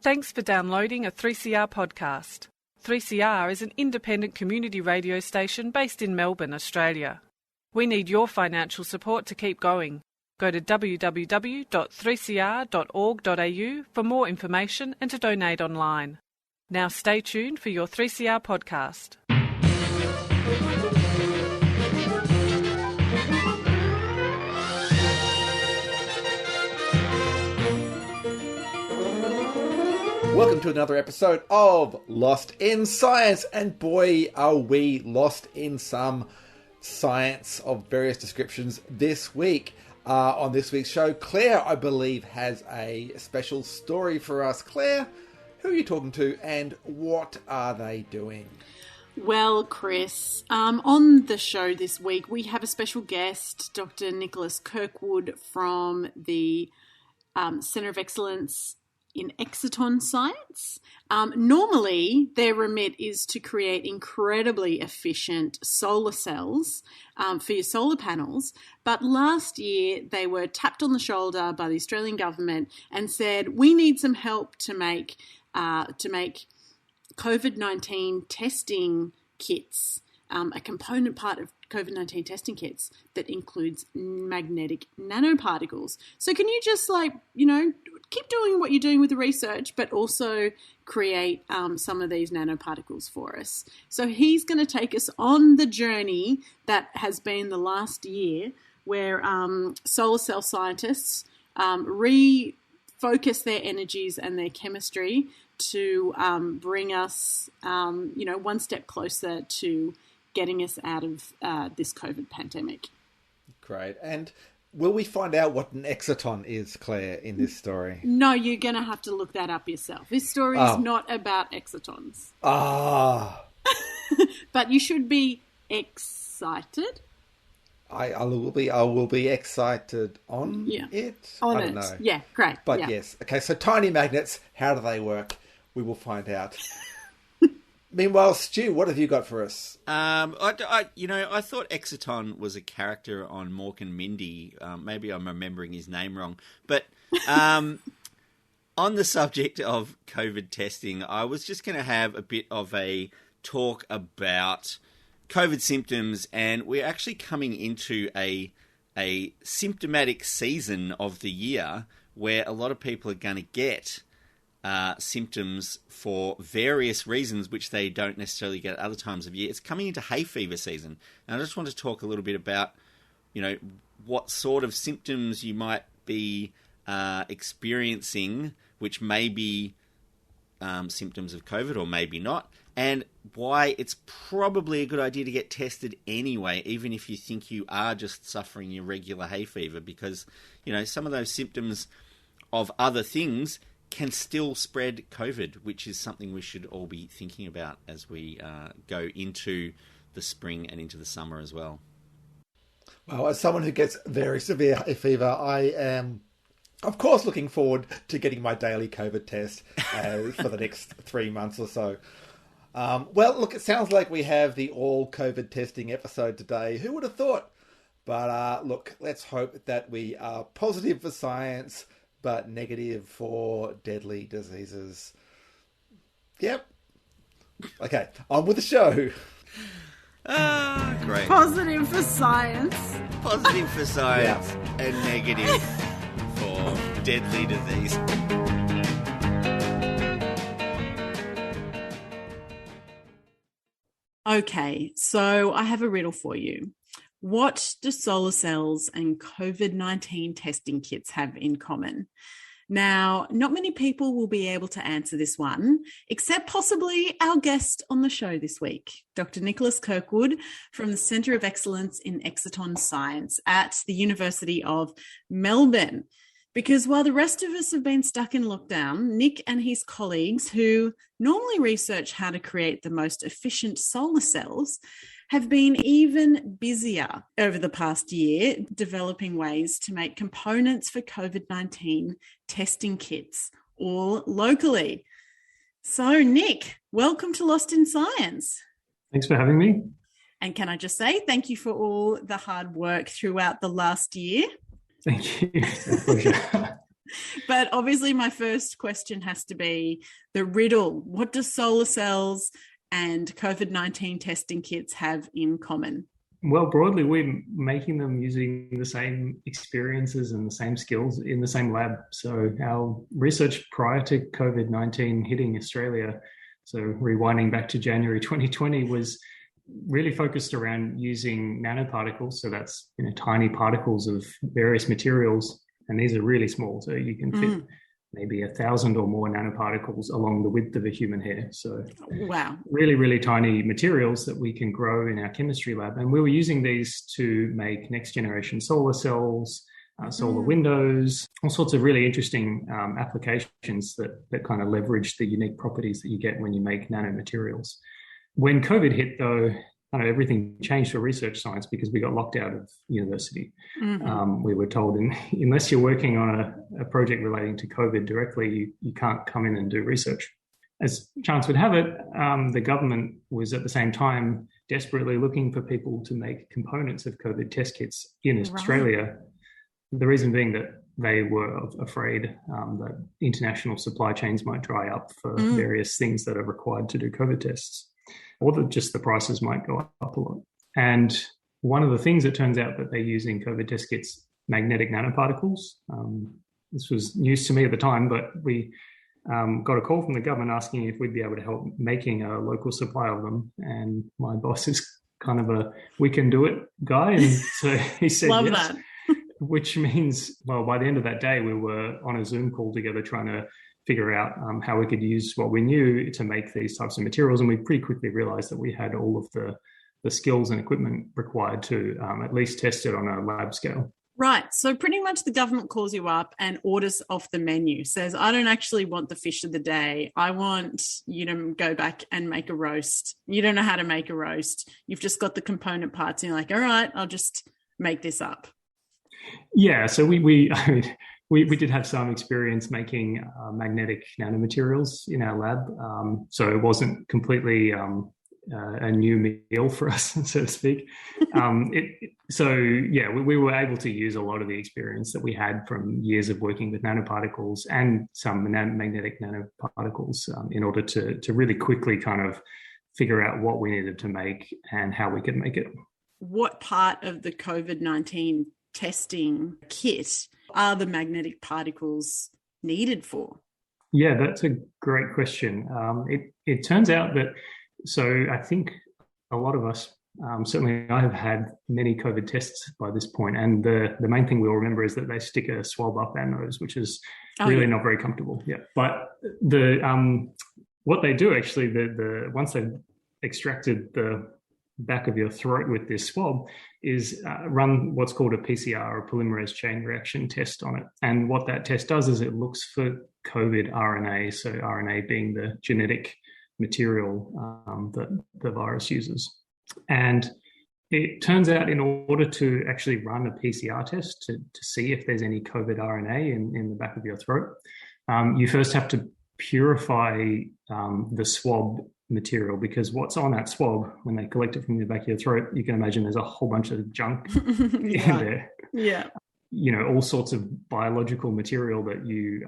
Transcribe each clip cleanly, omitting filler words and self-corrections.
Thanks for downloading a 3CR podcast. 3CR is an independent community radio station based in Melbourne, Australia. We need your financial support to keep going. Go to www.3cr.org.au for more information and to donate online. Now stay tuned for your 3CR podcast. Welcome to another episode of Lost in Science, and boy are we lost in some science of various descriptions this week. On this week's show, Claire, I believe, has a special story for us. Claire, who are you talking to and what are they doing? Well, Chris, on the show this week, we have a special guest, Dr. Nicholas Kirkwood from the Centre of Excellence in Exciton Science. Normally, their remit is to create incredibly efficient solar cells for your solar panels, but last year they were tapped on the shoulder by the Australian government and said, we need some help to make COVID-19 testing kits, a component part of COVID-19 testing kits that includes magnetic nanoparticles. So can you just keep doing what you're doing with the research, but also create some of these nanoparticles for us? So he's going to take us on the journey that has been the last year where solar cell scientists refocus their energies and their chemistry to bring us, one step closer to getting us out of this COVID pandemic. Great. And will we find out what an exciton is, Claire, in this story? No, you're going to have to look that up yourself. This story is not about excitons. Ah. But you should be excited. I will be excited on it. On I it. don't know. Yeah, great. But yeah. yes. Okay, so tiny magnets, how do they work? We will find out. Meanwhile, Stu, what have you got for us? I thought Exciton was a character on Mork and Mindy. Maybe I'm remembering his name wrong. But on the subject of COVID testing, I was just going to have a bit of a talk about COVID symptoms, and we're actually coming into a symptomatic season of the year where a lot of people are going to get symptoms for various reasons which they don't necessarily get at other times of year. It's coming into hay fever season. And I just want to talk a little bit about, what sort of symptoms you might be experiencing, which may be symptoms of COVID or maybe not, and why it's probably a good idea to get tested anyway, even if you think you are just suffering your regular hay fever, because, some of those symptoms of other things can still spread COVID, which is something we should all be thinking about as we go into the spring and into the summer as well. Well, as someone who gets very severe hay fever, I am, of course, looking forward to getting my daily COVID test for the next 3 months or so. Well, look, it sounds like we have the all COVID testing episode today. Who would have thought? But look, let's hope that we are positive for science, but negative for deadly diseases. Yep. Okay, on with the show. Great. Positive for science. Positive for science and negative for deadly disease. Okay, so I have a riddle for you. What do solar cells and COVID-19 testing kits have in common? Now, not many people will be able to answer this one, except possibly our guest on the show this week, Dr. Nicholas Kirkwood from the Centre of Excellence in Exciton Science at the University of Melbourne. Because while the rest of us have been stuck in lockdown, Nick and his colleagues, who normally research how to create the most efficient solar cells, have been even busier over the past year developing ways to make components for COVID-19 testing kits, all locally. So, Nick, welcome to Lost in Science. Thanks for having me. And can I just say thank you for all the hard work throughout the last year. Thank you. It's a pleasure. But obviously my first question has to be the riddle. What do solar cells and COVID-19 testing kits have in common? Well, broadly, we're making them using the same experiences and the same skills in the same lab. So our research prior to COVID-19 hitting Australia, so rewinding back to January 2020, was really focused around using nanoparticles. So that's tiny particles of various materials, and these are really small. So you can fit maybe 1,000 or more nanoparticles along the width of a human hair. So wow, really, really tiny materials that we can grow in our chemistry lab. And we were using these to make next generation solar cells, solar windows, all sorts of really interesting applications that kind of leverage the unique properties that you get when you make nanomaterials. When COVID hit, though, everything changed for research science because we got locked out of university. We were told, unless you're working on a project relating to COVID directly, you can't come in and do research. As chance would have it, the government was at the same time desperately looking for people to make components of COVID test kits in Australia. The reason being that they were afraid that international supply chains might dry up for various things that are required to do COVID tests, or that just the prices might go up a lot. And one of the things it turns out that they use in COVID test kits, magnetic nanoparticles. This was news to me at the time, but we got a call from the government asking if we'd be able to help making a local supply of them. And my boss is kind of a we can do it guy. And so he said Love yes, that. which means, well, by the end of that day, we were on a Zoom call together trying to figure out how we could use what we knew to make these types of materials. And we pretty quickly realized that we had all of the skills and equipment required to at least test it on a lab scale. Right. So pretty much the government calls you up and orders off the menu, says, I don't actually want the fish of the day. I want you to go back and make a roast. You don't know how to make a roast. You've just got the component parts and you're like, all right, I'll just make this up. Yeah. So we did have some experience making magnetic nanomaterials in our lab. So it wasn't completely a new meal for us, so to speak. We were able to use a lot of the experience that we had from years of working with nanoparticles and some magnetic nanoparticles in order to really quickly kind of figure out what we needed to make and how we could make it. What part of the COVID-19 testing kit are the magnetic particles needed for? Yeah, that's a great question. It turns out that, so I think a lot of us, certainly I have had many COVID tests by this point, and the main thing we'll remember is that they stick a swab up our nose, which is really not very comfortable. Yeah, but what they do actually, once they've extracted the back of your throat with this swab, is run what's called a PCR, or polymerase chain reaction test on it. And what that test does is it looks for COVID RNA, so RNA being the genetic material that the virus uses. And it turns out in order to actually run a PCR test to see if there's any COVID RNA in the back of your throat, you first have to purify the swab material, because what's on that swab, when they collect it from the back of your throat, you can imagine there's a whole bunch of junk in there. Yeah. All sorts of biological material that you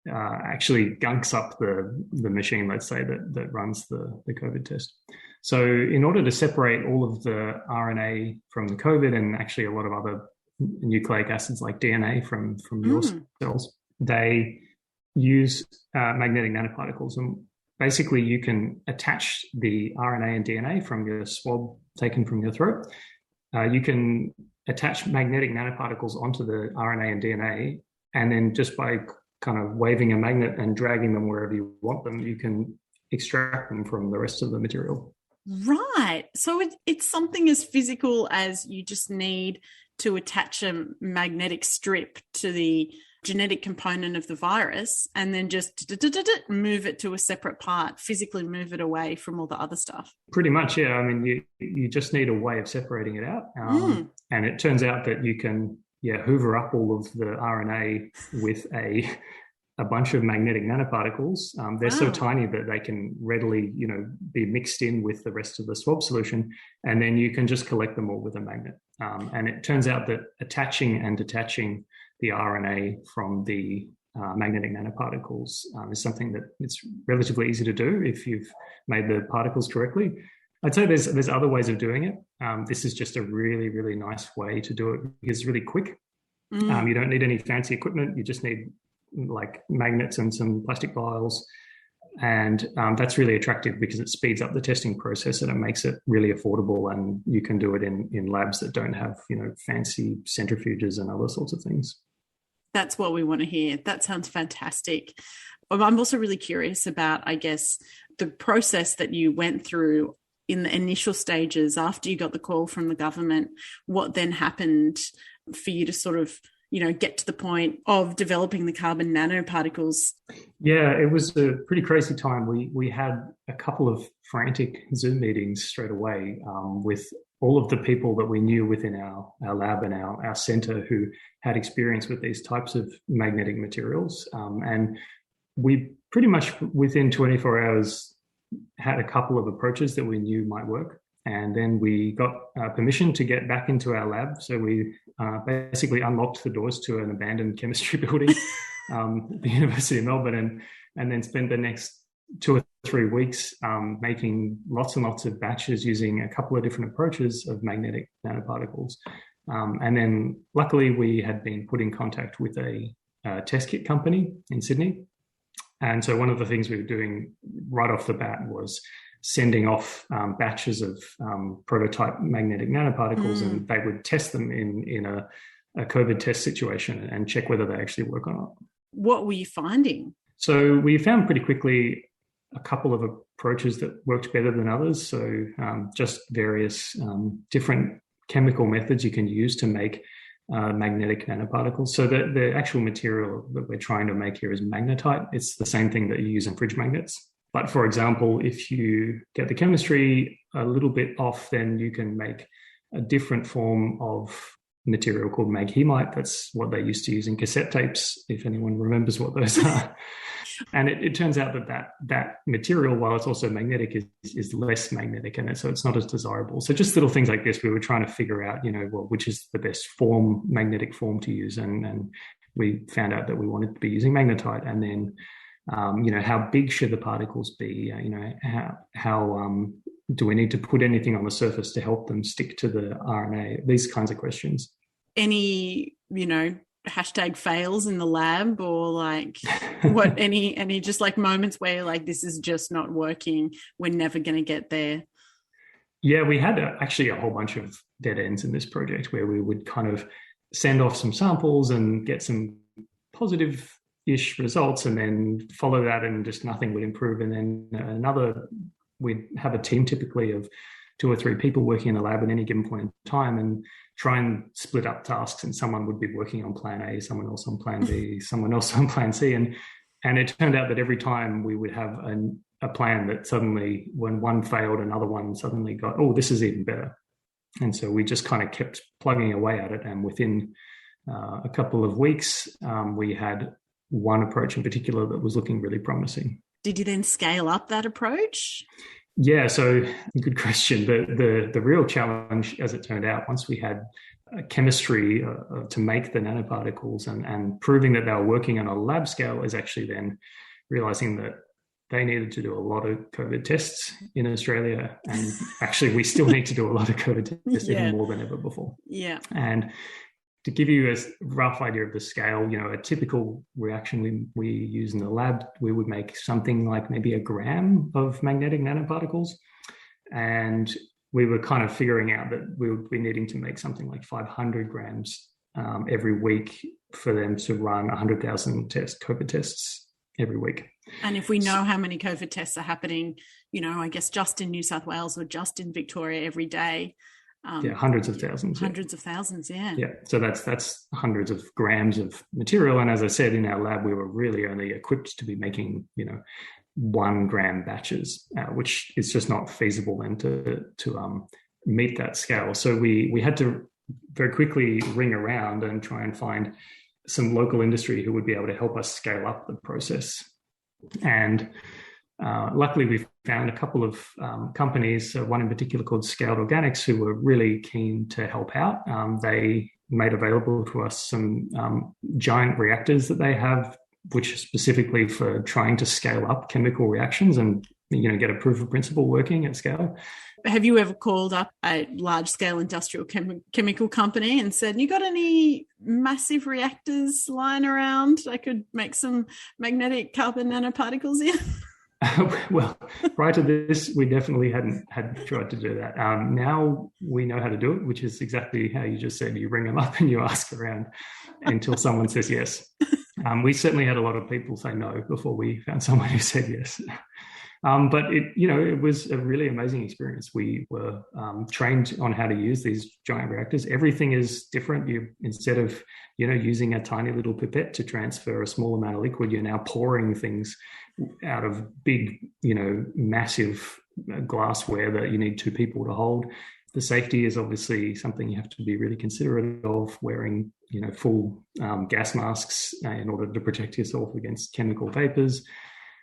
actually gunks up the machine, let's say, that runs the COVID test. So in order to separate all of the RNA from the COVID, and actually a lot of other nucleic acids like DNA from your cells, they use magnetic nanoparticles. And basically you can attach the RNA and DNA from your swab taken from your throat. You can attach magnetic nanoparticles onto the RNA and DNA, and then just by kind of waving a magnet and dragging them wherever you want them, you can extract them from the rest of the material. Right. So it's something as physical as you just need to attach a magnetic strip to the genetic component of the virus and then just move it to a separate part, physically move it away from all the other stuff. Pretty much, yeah. I mean, you just need a way of separating it out. And it turns out that you can hoover up all of the RNA with a bunch of magnetic nanoparticles. They're so tiny that they can readily, be mixed in with the rest of the swab solution, and then you can just collect them all with a magnet. And it turns out that attaching and detaching the RNA from the magnetic nanoparticles is something that it's relatively easy to do if you've made the particles correctly. I'd say there's other ways of doing it. This is just a really, really nice way to do it because it's really quick. You don't need any fancy equipment. You just need like magnets and some plastic vials. And that's really attractive because it speeds up the testing process and it makes it really affordable, and you can do it in labs that don't have, fancy centrifuges and other sorts of things. That's what we want to hear. That sounds fantastic. I'm also really curious about, I guess, the process that you went through in the initial stages after you got the call from the government. What then happened for you to sort of, get to the point of developing the carbon nanoparticles? Yeah, it was a pretty crazy time. We had a couple of frantic Zoom meetings straight away with all of the people that we knew within our lab and our center who had experience with these types of magnetic materials. And we pretty much within 24 hours had a couple of approaches that we knew might work. And then we got permission to get back into our lab. So we basically unlocked the doors to an abandoned chemistry building at the University of Melbourne, and then spent the next 2 or 3 weeks making lots and lots of batches using a couple of different approaches of magnetic nanoparticles. And then luckily we had been put in contact with a test kit company in Sydney. And so one of the things we were doing right off the bat was sending off batches of prototype magnetic nanoparticles, and they would test them in a COVID test situation and check whether they actually work or not. What were you finding? So we found pretty quickly a couple of approaches that worked better than others. So just various different chemical methods you can use to make magnetic nanoparticles. So the actual material that we're trying to make here is magnetite. It's the same thing that you use in fridge magnets. But for example, if you get the chemistry a little bit off, then you can make a different form of material called maghemite. That's what they used to use in cassette tapes, if anyone remembers what those are. And it turns out that material, while it's also magnetic, is less magnetic, and so it's not as desirable. So just little things like this, we were trying to figure out, which is the best magnetic form to use. And we found out that we wanted to be using magnetite. And then how big should the particles be? How do we need to put anything on the surface to help them stick to the RNA? These kinds of questions. Any, hashtag fails in the lab, or like what? any just like moments where you're like, this is just not working. We're never going to get there. Yeah, we had actually a whole bunch of dead ends in this project where we would kind of send off some samples and get some positive-ish results, and then follow that and just nothing would improve. And then we'd have a team typically of 2 or 3 people working in the lab at any given point in time and try and split up tasks. And someone would be working on plan A, someone else on plan B, someone else on plan C. And it turned out that every time we would have a plan that suddenly, when one failed, another one suddenly got, oh, this is even better. And so we just kind of kept plugging away at it. And within a couple of weeks, we had one approach in particular that was looking really promising. Did you then scale up that approach? Yeah, so good question. The real challenge, as it turned out, once we had chemistry to make the nanoparticles and proving that they were working on a lab scale, is actually then realizing that they needed to do a lot of COVID tests in Australia. And actually, we still need to do a lot of COVID tests, even more than ever before. Yeah. And to give you a rough idea of the scale, a typical reaction we use in the lab, we would make something like maybe 1 gram of magnetic nanoparticles. And we were kind of figuring out that we would be needing to make something like 500 grams every week for them to run 100,000 COVID tests every week. And if we know how many COVID tests are happening, I guess just in New South Wales or just in Victoria every day, hundreds of thousands. Hundreds of thousands, yeah. Yeah, so that's hundreds of grams of material. And as I said, in our lab, we were really only equipped to be making, 1 gram batches, which is just not feasible then to meet that scale. So we had to very quickly ring around and try and find some local industry who would be able to help us scale up the process. And luckily, we found a couple of companies, one in particular called Scaled Organics, who were really keen to help out. They made available to us some giant reactors that they have, which are specifically for trying to scale up chemical reactions and get a proof of principle working at scale. Have you ever called up a large-scale industrial chemical company and said, you got any massive reactors lying around I could make some magnetic carbon nanoparticles in? Well, prior to this, we definitely hadn't tried to do that. Now we know how to do it, which is exactly how you just said. You ring them up and you ask around until someone says yes. We certainly had a lot of people say no before we found someone who said yes. But it was a really amazing experience. We were trained on how to use these giant reactors. Everything is different. Instead of using a tiny little pipette to transfer a small amount of liquid, you're now pouring things out of big, massive glassware that you need two people to hold. The safety is obviously something you have to be really considerate of, wearing full gas masks in order to protect yourself against chemical vapors.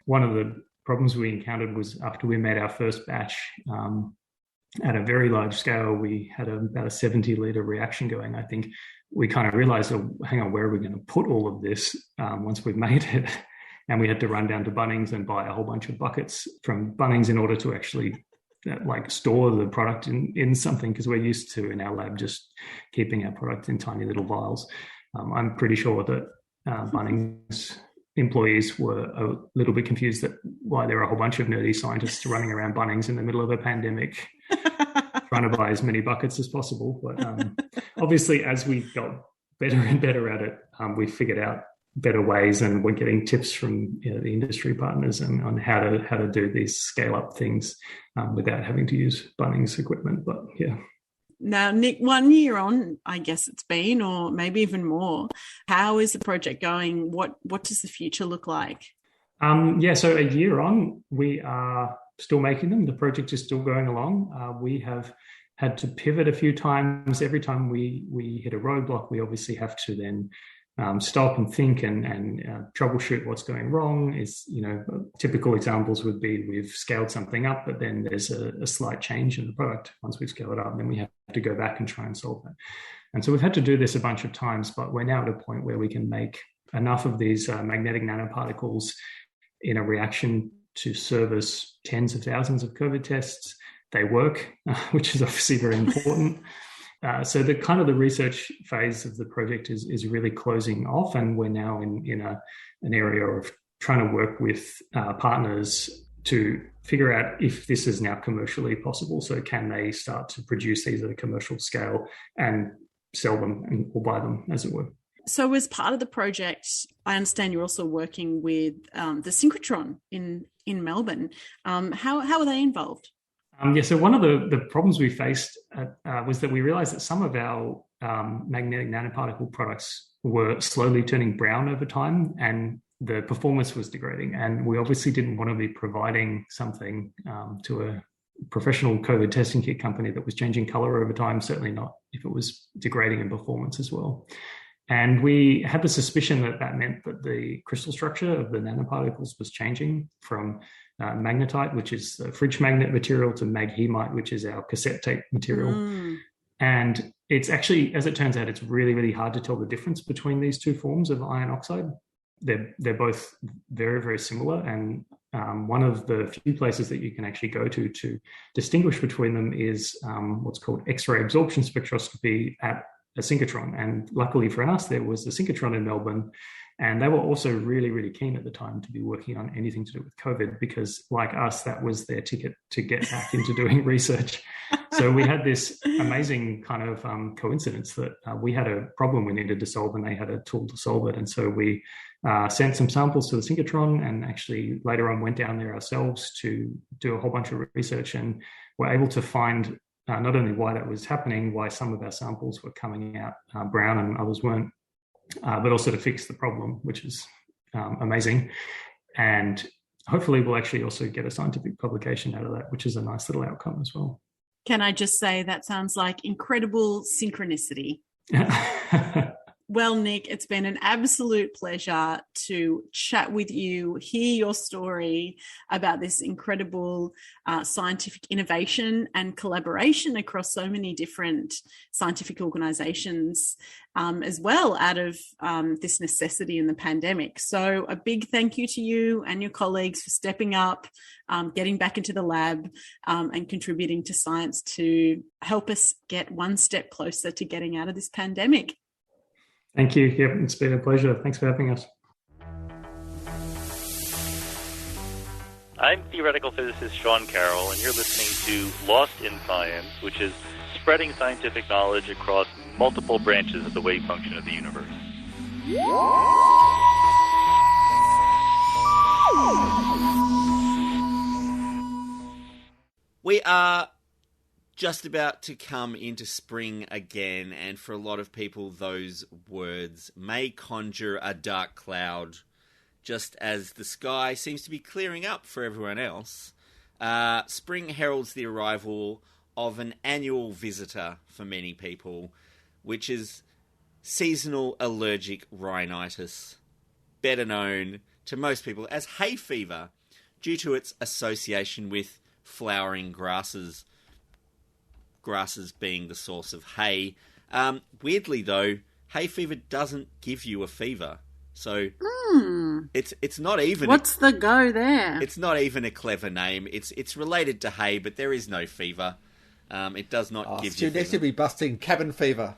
One of the problems we encountered was after we made our first batch at a very large scale, we had about a 70-litre reaction going. I think we kind of realised, hang on, where are we going to put all of this once we've made it? And we had to run down to Bunnings and buy a whole bunch of buckets from Bunnings in order to actually store the product in something, because we're used to in our lab just keeping our product in tiny little vials. I'm pretty sure that Bunnings employees were a little bit confused at why there are a whole bunch of nerdy scientists running around Bunnings in the middle of a pandemic trying to buy as many buckets as possible. But obviously, as we got better and better at it, we figured out better ways, and we're getting tips from the industry partners on how to do these scale up things without having to use Bunnings equipment. But yeah. Now, Nick, 1 year on, I guess it's been, or maybe even more, how is the project going? What does the future look like? So a year on, we are still making them. The project is still going along. We have had to pivot a few times. Every time we hit a roadblock, we obviously have to then stop and think and troubleshoot what's going wrong. Typical examples would be we've scaled something up, but then there's a slight change in the product once we've scaled it up, and then we have to go back and try and solve that. And so we've had to do this a bunch of times, but we're now at a point where we can make enough of these magnetic nanoparticles in a reaction to service tens of thousands of COVID tests. They work, which is obviously very important. So the kind of the research phase of the project is really closing off, and we're now in an area of trying to work with partners to figure out if this is now commercially possible. So can they start to produce these at a commercial scale and sell them or buy them, as it were. So as part of the project, I understand you're also working with the synchrotron in Melbourne. How are they involved? So one of the problems we faced was that we realized that some of our magnetic nanoparticle products were slowly turning brown over time, and the performance was degrading. And we obviously didn't want to be providing something to a professional COVID testing kit company that was changing color over time, certainly not if it was degrading in performance as well. And we had the suspicion that meant that the crystal structure of the nanoparticles was changing from magnetite, which is the fridge magnet material, to maghemite, which is our cassette tape material. And it's actually, as it turns out, it's really, really hard to tell the difference between these two forms of iron oxide. They're both very, very similar. And one of the few places that you can actually go to distinguish between them is what's called X-ray absorption spectroscopy at a synchrotron. And luckily for us, there was a synchrotron in Melbourne, and they were also really, really keen at the time to be working on anything to do with COVID, because like us, that was their ticket to get back into doing research. So we had this amazing kind of coincidence that we had a problem we needed to solve, and they had a tool to solve it. And so we sent some samples to the synchrotron, and actually later on went down there ourselves to do a whole bunch of research, and were able to find not only why that was happening, why some of our samples were coming out brown and others weren't, but also to fix the problem, which is amazing. And hopefully we'll actually also get a scientific publication out of that, which is a nice little outcome as well. Can I just say that sounds like incredible synchronicity? Well, Nick, it's been an absolute pleasure to chat with you, hear your story about this incredible scientific innovation and collaboration across so many different scientific organisations as well out of this necessity in the pandemic. So a big thank you to you and your colleagues for stepping up, getting back into the lab and contributing to science to help us get one step closer to getting out of this pandemic. Thank you. Yep, it's been a pleasure. Thanks for having us. I'm theoretical physicist Sean Carroll, and you're listening to Lost in Science, which is spreading scientific knowledge across multiple branches of the wave function of the universe. We are just about to come into spring again, and for a lot of people those words may conjure a dark cloud, just as the sky seems to be clearing up for everyone else. Spring heralds the arrival of an annual visitor for many people, which is seasonal allergic rhinitis, better known to most people as hay fever, due to its association with flowering grasses being the source of hay. Weirdly though, hay fever doesn't give you a fever. So it's not even... What's the go there? It's not even a clever name. It's related to hay, but there is no fever. It does not give you fever. Next to be busting cabin fever.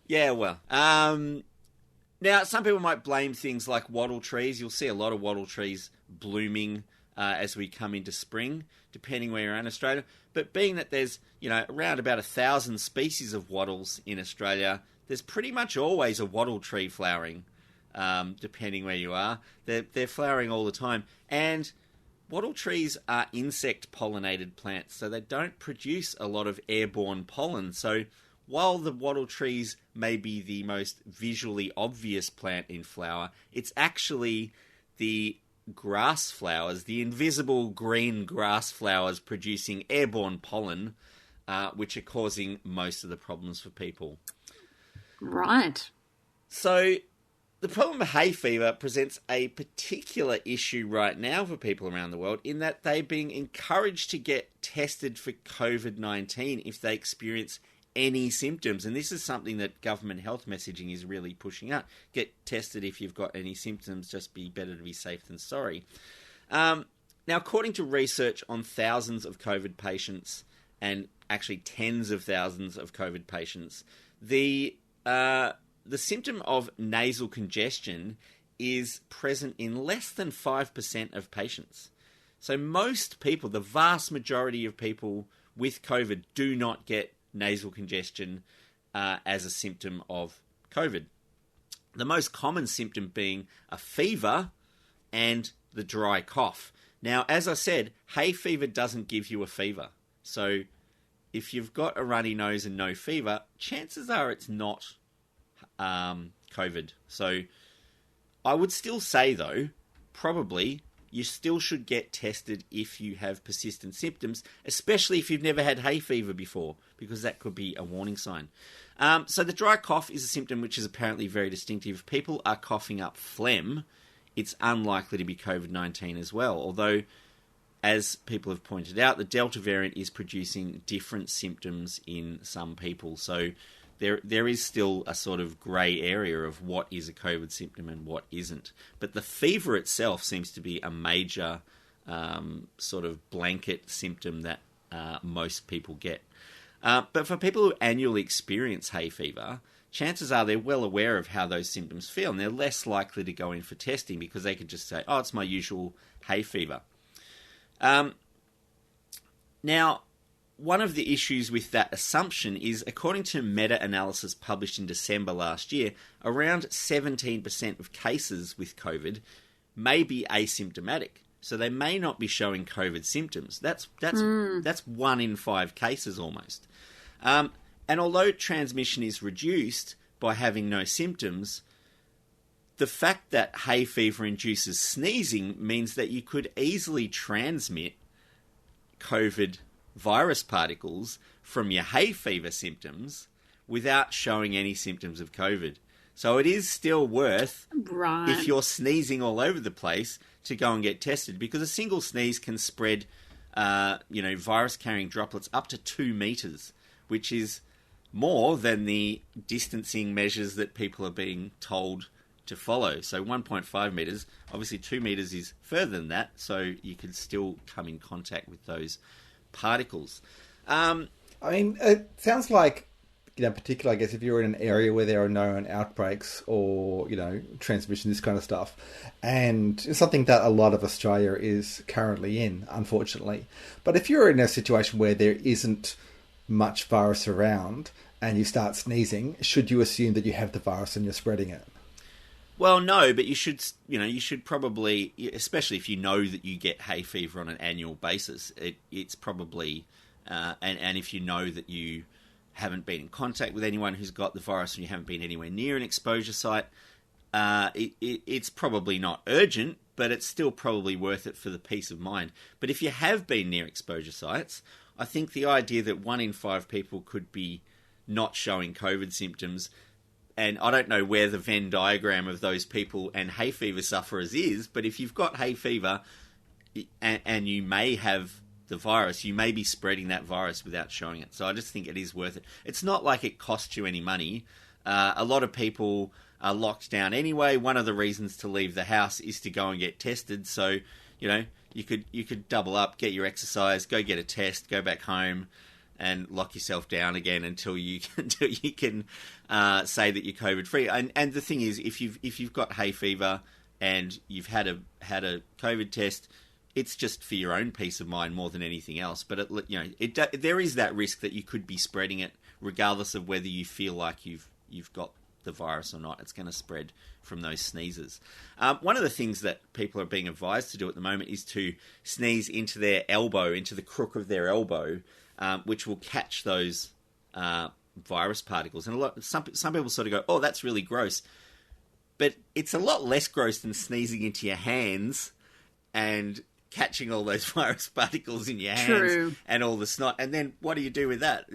Yeah, well. Now, some people might blame things like wattle trees. You'll see a lot of wattle trees blooming as we come into spring, depending where you're in Australia. But being that there's, around about 1,000 species of wattles in Australia, there's pretty much always a wattle tree flowering, depending where you are. They're flowering all the time. And wattle trees are insect-pollinated plants, so they don't produce a lot of airborne pollen. So while the wattle trees may be the most visually obvious plant in flower, it's actually the grass flowers, the invisible green grass flowers producing airborne pollen, which are causing most of the problems for people. Right. So the problem of hay fever presents a particular issue right now for people around the world, in that they're being encouraged to get tested for COVID-19 if they experience any symptoms. And this is something that government health messaging is really pushing out. Get tested if you've got any symptoms, just be better to be safe than sorry. Now, according to research on thousands of COVID patients, and actually tens of thousands of COVID patients, the symptom of nasal congestion is present in less than 5% of patients. So most people, the vast majority of people with COVID, do not get nasal congestion as a symptom of COVID. The most common symptom being a fever and the dry cough. Now, as I said, hay fever doesn't give you a fever. So if you've got a runny nose and no fever, chances are it's not COVID. So I would still say, though, probably you still should get tested if you have persistent symptoms, especially if you've never had hay fever before, because that could be a warning sign. So the dry cough is a symptom which is apparently very distinctive. If people are coughing up phlegm, it's unlikely to be COVID-19 as well, although, as people have pointed out, the Delta variant is producing different symptoms in some people. So there is still a sort of grey area of what is a COVID symptom and what isn't. But the fever itself seems to be a major sort of blanket symptom that most people get. But for people who annually experience hay fever, chances are they're well aware of how those symptoms feel, and they're less likely to go in for testing because they could just say, oh, it's my usual hay fever. Now, one of the issues with that assumption is, according to meta-analysis published in December last year, around 17% of cases with COVID may be asymptomatic. So they may not be showing COVID symptoms. That's 1 in 5 cases almost. And although transmission is reduced by having no symptoms, the fact that hay fever induces sneezing means that you could easily transmit COVID virus particles from your hay fever symptoms without showing any symptoms of COVID. So it is still worth, Right. if you're sneezing all over the place, to go and get tested, because a single sneeze can spread, virus-carrying droplets up to 2 meters, which is more than the distancing measures that people are being told to follow. So 1.5 meters, obviously 2 meters is further than that, so you can still come in contact with those particles. It sounds like, particularly, I guess, if you're in an area where there are known outbreaks or, transmission, this kind of stuff, and it's something that a lot of Australia is currently in, unfortunately. But if you're in a situation where there isn't much virus around and you start sneezing, should you assume that you have the virus and you're spreading it? Well, no, but you should probably, especially if you know that you get hay fever on an annual basis, it's probably, and if you know that you haven't been in contact with anyone who's got the virus and you haven't been anywhere near an exposure site, it's probably not urgent, but it's still probably worth it for the peace of mind. But if you have been near exposure sites, I think the idea that 1 in 5 people could be not showing COVID symptoms, and I don't know where the Venn diagram of those people and hay fever sufferers is, but if you've got hay fever and you may have the virus, you may be spreading that virus without showing it. So I just think it is worth it. It's not like it costs you any money. A lot of people are locked down anyway. One of the reasons to leave the house is to go and get tested. So, you could double up, get your exercise, go get a test, go back home, and lock yourself down again until you can say that you're COVID free. And the thing is, if you've got hay fever and you've had a COVID test, it's just for your own peace of mind more than anything else. But there is that risk that you could be spreading it, regardless of whether you feel like you've got the virus or not. It's going to spread from those sneezes. One of the things that people are being advised to do at the moment is to sneeze into their elbow, into the crook of their elbow, which will catch those virus particles. And some people sort of go, "Oh, that's really gross," but it's a lot less gross than sneezing into your hands and catching all those virus particles in your hands and all the snot. And then what do you do with that?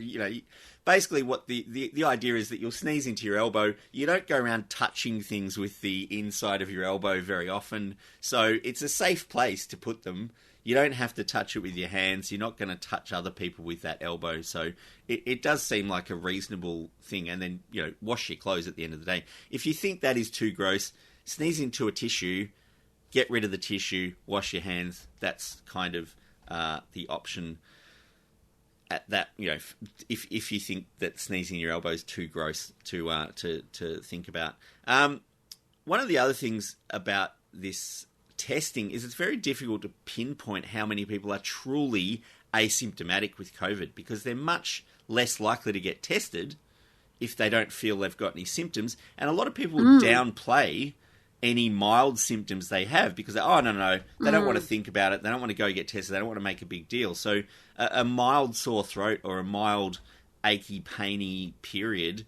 Basically what the idea is that you'll sneeze into your elbow. You don't go around touching things with the inside of your elbow very often. So it's a safe place to put them. You don't have to touch it with your hands. You're not going to touch other people with that elbow. So it does seem like a reasonable thing. And then, wash your clothes at the end of the day. If you think that is too gross, sneeze into a tissue, get rid of the tissue, wash your hands. That's kind of the option at that, if you think that sneezing in your elbow is too gross to think about. One of the other things about this testing is it's very difficult to pinpoint how many people are truly asymptomatic with COVID, because they're much less likely to get tested if they don't feel they've got any symptoms. And a lot of people downplay any mild symptoms they have because, no, they don't want to think about it. They don't want to go get tested. They don't want to make a big deal. So a mild sore throat or a mild achy, painy period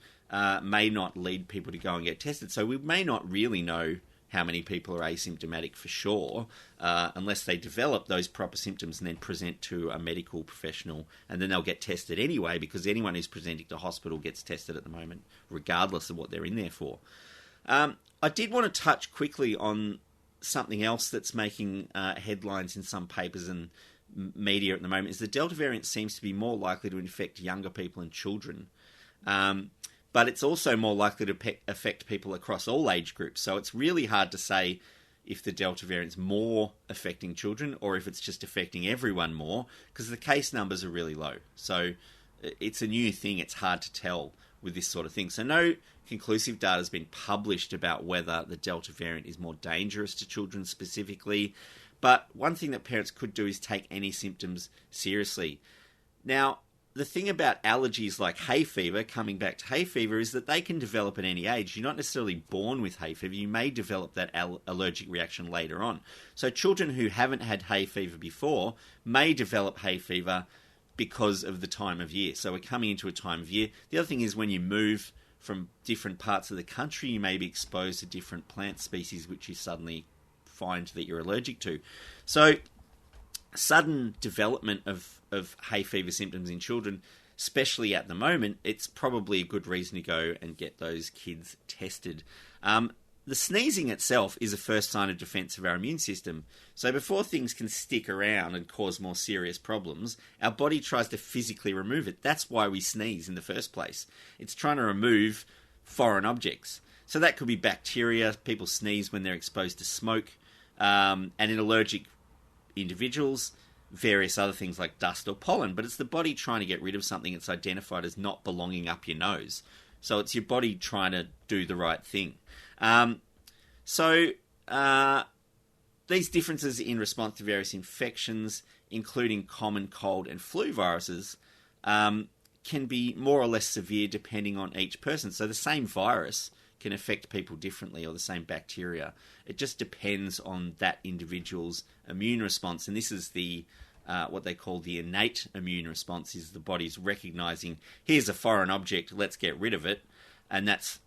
may not lead people to go and get tested. So we may not really know how many people are asymptomatic for sure, unless they develop those proper symptoms and then present to a medical professional, and then they'll get tested anyway, because anyone who's presenting to hospital gets tested at the moment, regardless of what they're in there for. I did want to touch quickly on something else that's making headlines in some papers and media at the moment, is the Delta variant seems to be more likely to infect younger people and children. But it's also more likely to affect people across all age groups. So it's really hard to say if the Delta variant's more affecting children or if it's just affecting everyone more, because the case numbers are really low. So it's a new thing. It's hard to tell with this sort of thing. So no conclusive data has been published about whether the Delta variant is more dangerous to children specifically. But one thing that parents could do is take any symptoms seriously. Now, the thing about allergies like hay fever, coming back to hay fever, is that they can develop at any age. You're not necessarily born with hay fever. You may develop that allergic reaction later on. So children who haven't had hay fever before may develop hay fever because of the time of year. So we're coming into a time of year. The other thing is when you move from different parts of the country, you may be exposed to different plant species which you suddenly find that you're allergic to. So sudden development of hay fever symptoms in children especially at the moment, it's probably a good reason to go and get those kids tested. The sneezing itself is a first sign of defense of our immune system. So before things can stick around and cause more serious problems, our body tries to physically remove it. That's why we sneeze in the first place. It's trying to remove foreign objects. So that could be bacteria. People sneeze when they're exposed to smoke. And in allergic individuals, various other things like dust or pollen. But it's the body trying to get rid of something that's identified as not belonging up your nose. So it's your body trying to do the right thing. These differences in response to various infections, including common cold and flu viruses, can be more or less severe depending on each person. So the same virus can affect people differently, or the same bacteria. It just depends on that individual's immune response. And this is the what they call the innate immune response, is the body's recognizing, here's a foreign object, let's get rid of it. And that's,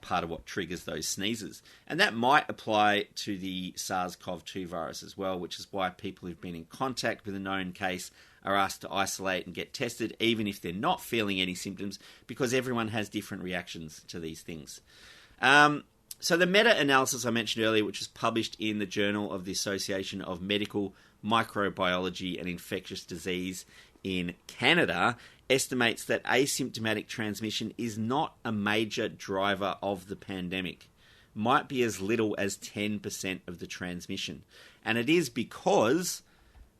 part of what triggers those sneezes. And that might apply to the SARS-CoV-2 virus as well, which is why people who've been in contact with a known case are asked to isolate and get tested, even if they're not feeling any symptoms, because everyone has different reactions to these things. So the meta-analysis I mentioned earlier, which was published in the Journal of the Association of Medical Microbiology and Infectious Disease in Canada, estimates that asymptomatic transmission is not a major driver of the pandemic. Might be as little as 10% of the transmission. And it is because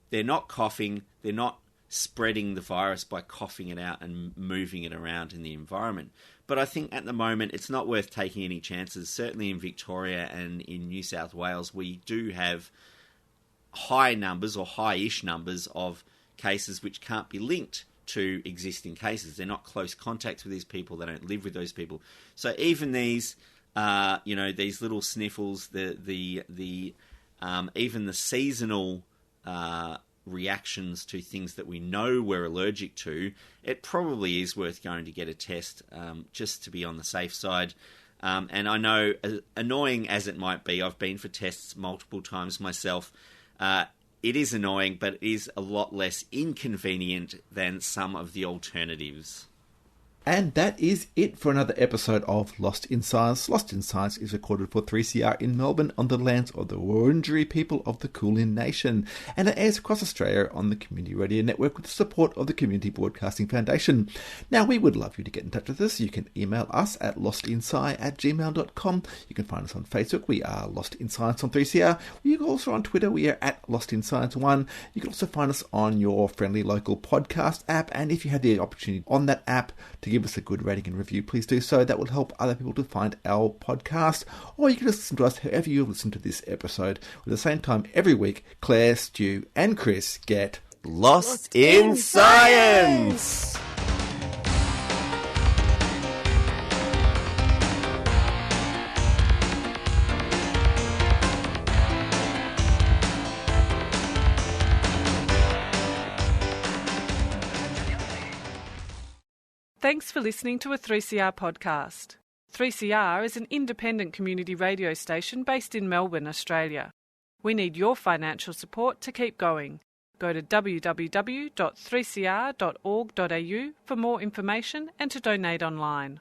they're not coughing, they're not spreading the virus by coughing it out and moving it around in the environment. But I think at the moment it's not worth taking any chances. Certainly in Victoria and in New South Wales, we do have high numbers or high-ish numbers of cases which can't be linked to existing cases. They're not close contacts with these people. They don't live with those people. So even these, these little sniffles, even the seasonal reactions to things that we know we're allergic to, it probably is worth going to get a test just to be on the safe side. And I know, annoying as it might be, I've been for tests multiple times myself. It is annoying, but it is a lot less inconvenient than some of the alternatives. And that is it for another episode of Lost in Science. Lost in Science is recorded for 3CR in Melbourne on the lands of the Wurundjeri people of the Kulin Nation, and it airs across Australia on the Community Radio Network with the support of the Community Broadcasting Foundation. Now, we would love you to get in touch with us. You can email us at lostinsci@gmail.com. You can find us on Facebook. We are Lost in Science on 3CR. You can also on Twitter. We are at Lost in Science 1. You can also find us on your friendly local podcast app, and if you have the opportunity on that app to give us a good rating and review, please do so. That will help other people to find our podcast. Or you can just listen to us however you listen to this episode. At the same time, every week, Claire, Stu, and Chris get Lost in Science! Thanks for listening to a 3CR podcast. 3CR is an independent community radio station based in Melbourne, Australia. We need your financial support to keep going. Go to www.3cr.org.au for more information and to donate online.